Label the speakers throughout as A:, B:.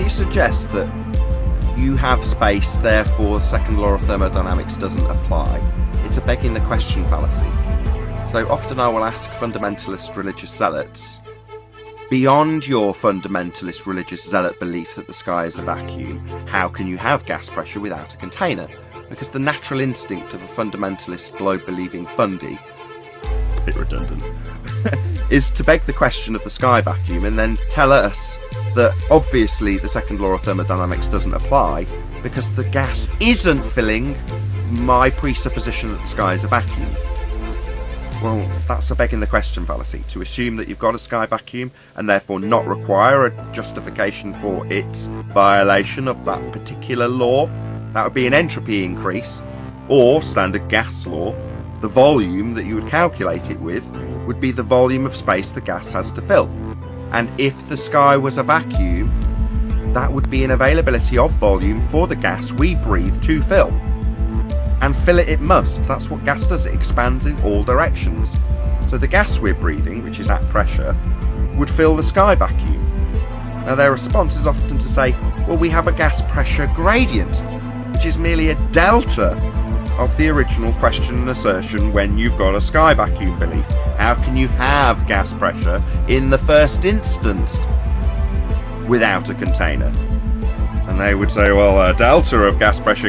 A: you suggest that you have space, therefore the second law of thermodynamics doesn't apply, it's a begging the question fallacy. So often I will ask fundamentalist religious zealots, beyond your fundamentalist religious zealot belief that the sky is a vacuum, how can you have gas pressure without a container? Because the natural instinct of a fundamentalist globe-believing fundy, it's a bit redundant, is to beg the question of the sky vacuum and then tell us that obviously the second law of thermodynamics doesn't apply because the gas isn't filling my presupposition that the sky is a vacuum. Well, that's a begging the question fallacy, to assume that you've got a sky vacuum and therefore not require a justification for its violation of that particular law. That would be an entropy increase, or standard gas law. The volume that you would calculate it with would be the volume of space the gas has to fill. And if the sky was a vacuum, that would be an availability of volume for the gas we breathe to fill. And fill it must. That's what gas does. It expands in all directions. So the gas we're breathing, which is at pressure, would fill the sky vacuum. Now their response is often to say, well, we have a gas pressure gradient, which is merely a delta of the original question and assertion when you've got a sky vacuum belief. How can you have gas pressure in the first instance without a container? And they would say, well, a delta of gas pressure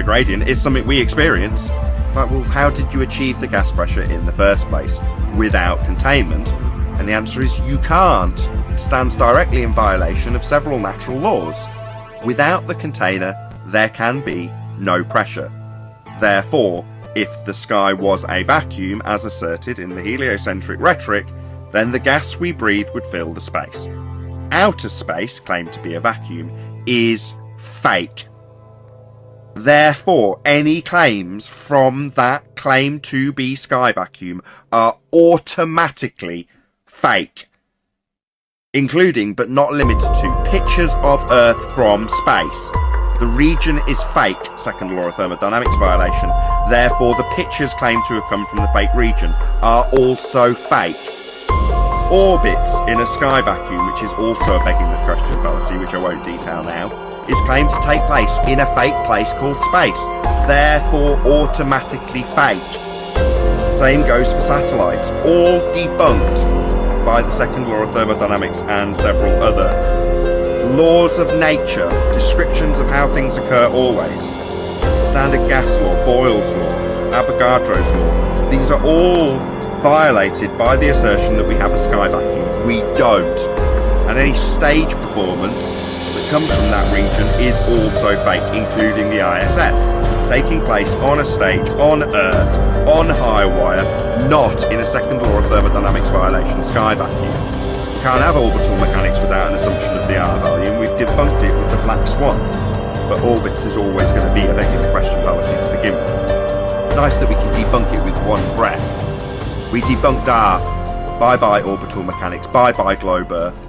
A: gradient is something we experience. Like, well, how did you achieve the gas pressure in the first place without containment? And the answer is you can't. It stands directly in violation of several natural laws. Without the container, there can be no pressure. Therefore, if the sky was a vacuum, as asserted in the heliocentric rhetoric, then the gas we breathe would fill the space. Outer space, claimed to be a vacuum, is fake. Therefore, any claims from that claim to be sky vacuum are automatically fake, including but not limited to pictures of Earth from space. The region is fake, second law of thermodynamics violation. Therefore, the pictures claimed to have come from the fake region are also fake. Orbits in a sky vacuum, which is also a begging the question fallacy, which I won't detail now, is claimed to take place in a fake place called space, therefore automatically fake. Same goes for satellites, all debunked by the second law of thermodynamics and several other laws of nature, descriptions of how things occur always. Standard gas law, Boyle's law, Avogadro's law, these are all violated by the assertion that we have a sky vacuum. We don't. And any stage performance that comes from that region is also fake, including the ISS, taking place on a stage, on Earth, on high wire, not in a second law of thermodynamics violation sky vacuum. You can't have orbital mechanics without an assumption of the R value, and we've debunked it with the black swan. But orbits is always going to be a begging question fallacy to begin with. Nice that we can debunk it with one breath. We debunked R. Bye-bye orbital mechanics. Bye-bye globe Earth.